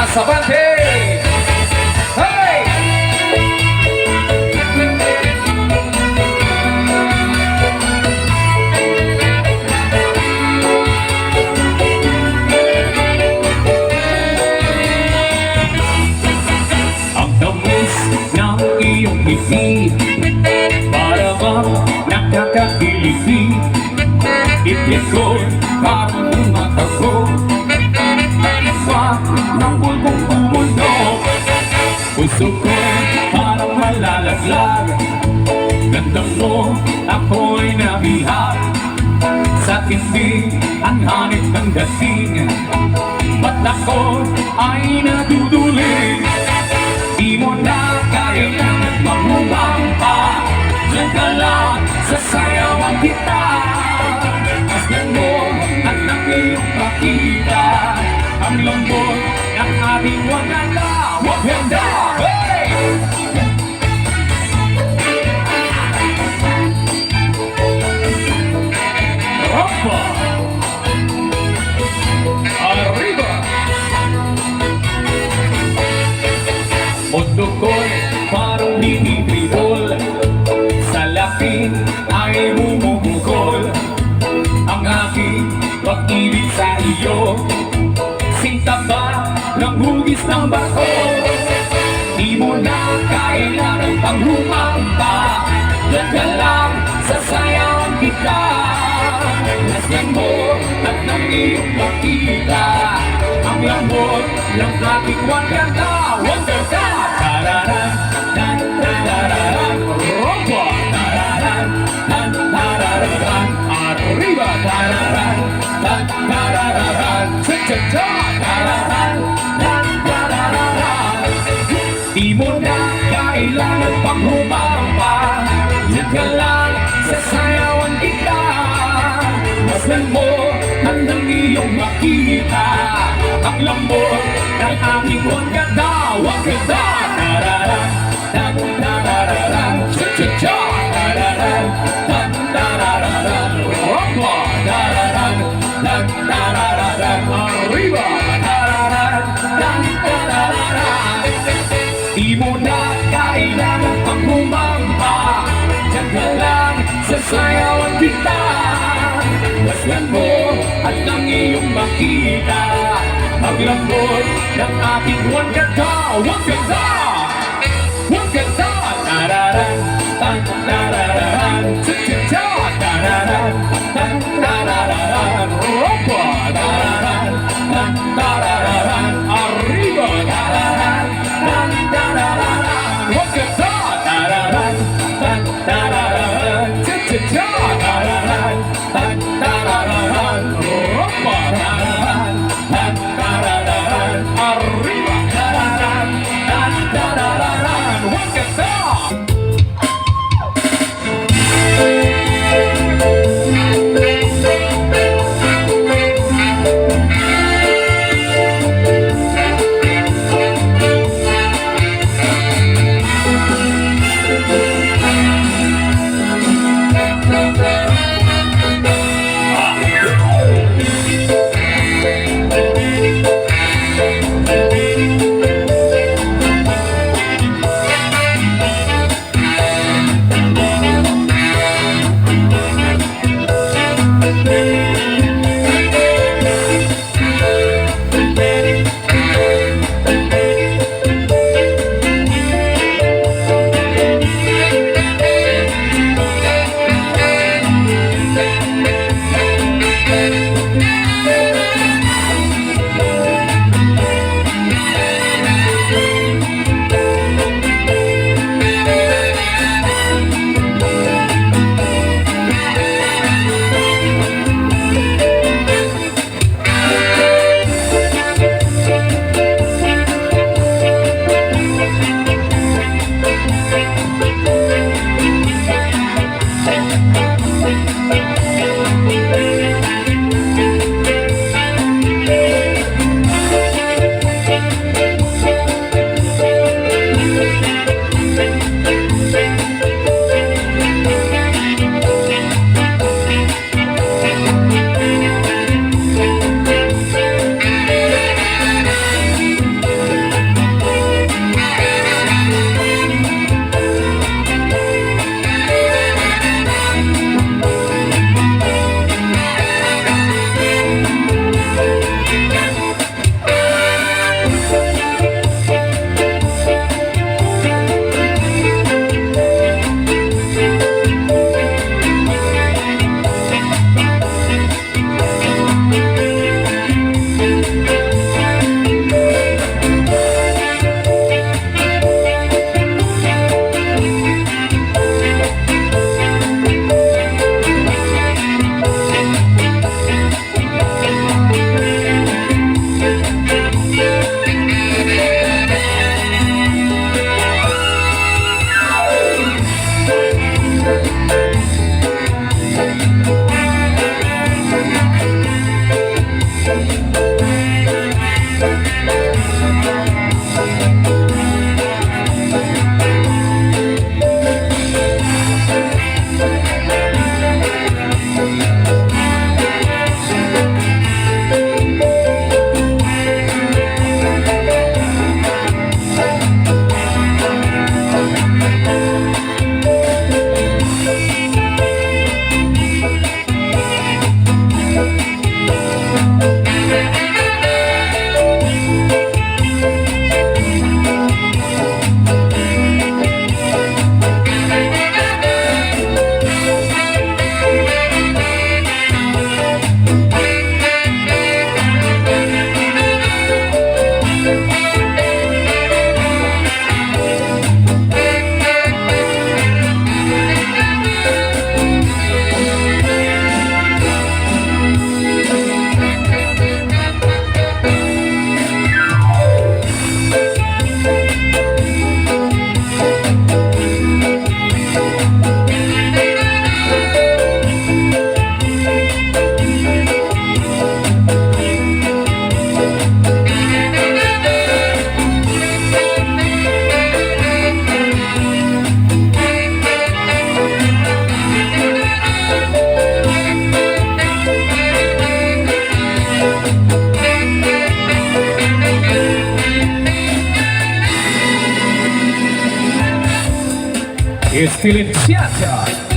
Sabante! Hey! Ang tamis ng iyong ngiti para bang nakakakiliti. Ibig ko parang mata ko sa ng bulbong bumundo. Puso ko parang malalaglag. Ganda mo ako'y nabihag. Sa hindi ang hanip ng dating, ba't ako ay naduduling? Di mo na kailangan pangumampa. Diyan ka lang, sasayawan kita. Masdan mo at ang iyong pakita. Ang lambot ng ating waganda. Waganda! Hey! Rampa! Arriba! Mundo ko'y parang binitribol. Sa lapin ay bumubukol. Ang aking pag-ibig sa iyo, sinta ba ng hugis ng bato? Di mo na kailangan pang humamba. Diyan ka lang, sasayawan kita. Nasyan mo at ng iyong makita. Ang lambot ng ating waganda. Waganda! Tararan, tan, tararan, rompa, tararan, tan, tararan, arriba, tararan, tan, tararan, cha-cha-cha, tararan, tan, tararan. Di mo na kailangan pang humamba. Diyan ka lang, sasayawan kita. Masdan mo at ng iyong makita. Ang lambot ng aking waganda. Waganda! Tararan, tan, tararan, cha-cha-cha, tararan, tan, tararan, rompa, tararan, tan, tararan, arriba, tararan, tan, tararan. Di mo na kailangan pang humamba. Diyan ka lang, sasayawan kita. Masdan mo at ang iyong makita. Maglambot ng aking waganda. Waganda! Waganda! Tararan, tan, tararan, cha-cha-cha, tararan, tan, tararan, rompa, tararan, tan, tararan, arriba, tararan, tan, tararan, waganda! Tararan, tan, tararan, cha-cha-cha, tararan, tan, tararan, rompa, tararan, tan, tararan, arriba, tararan, tan, tararan. Estilo in theater.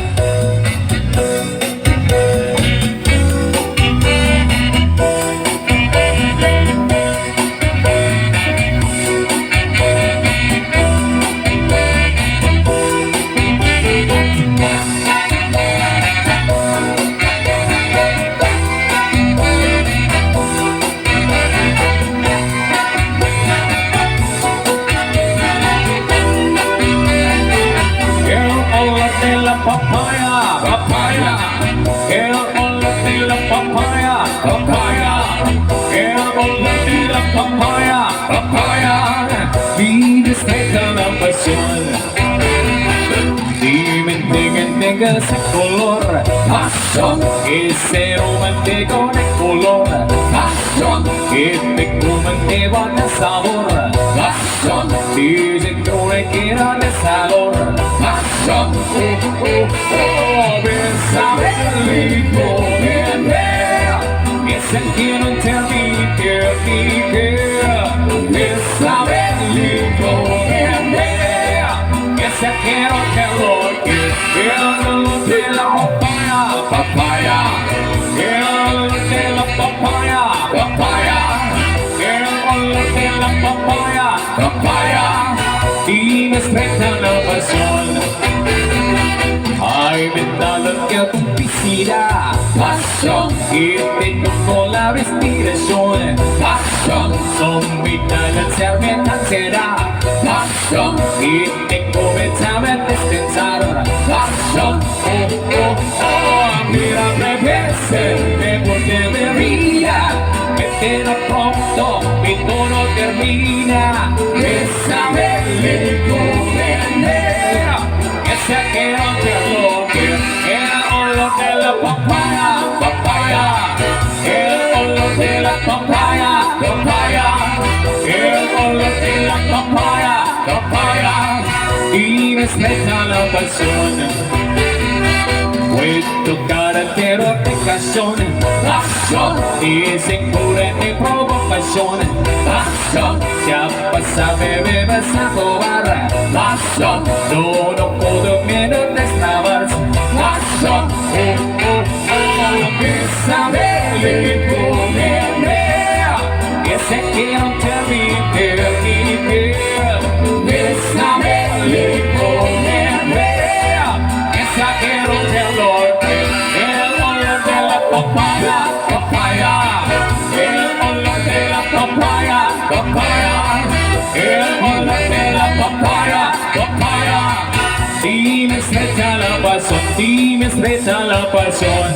Papaya, papaya, el olor de la papaya, papaya, el olor de la papaya, papaya, vives deja la pasión, dime tenga ese color, pasión, ese romántico de color, pasión, que te comente con el sabor, pasión, dice que no le quiera de sabor, pasión, bésame rico, ese que no termine, bésame rico, ese que no te el olor de la papaya, papaya, el olor de la papaya, papaya, el olor de la papaya, papaya, y me expresa la pasión. Ay, me da lo que complicidad, pasión, y tengo con la respiración, pasión, son vital al serme será, pasión, y tengo mentalmente pensar, pasión, mira, me porque me vida, me quedo pronto, mi tono termina, bésame lento, ese que no te bloque, el olor de la papaya, papaya, el olor de la papaya, papaya, el olor de la papaya, papaya, y me expresa la pasión. Fue tu carácter aplicación, pasión, y se cura mi provocación, pasión, ya pasa bebé vas a robar, pasión, no puedo menos destrabar, pasión, bésame rico, ese que no termine, bésame rico, esa que no te el olor de la papaya, papaya, el olor de la papaya, papaya, el olor de la papaya, papaya, y me estrecha la pasión, y me estrecha la pasión.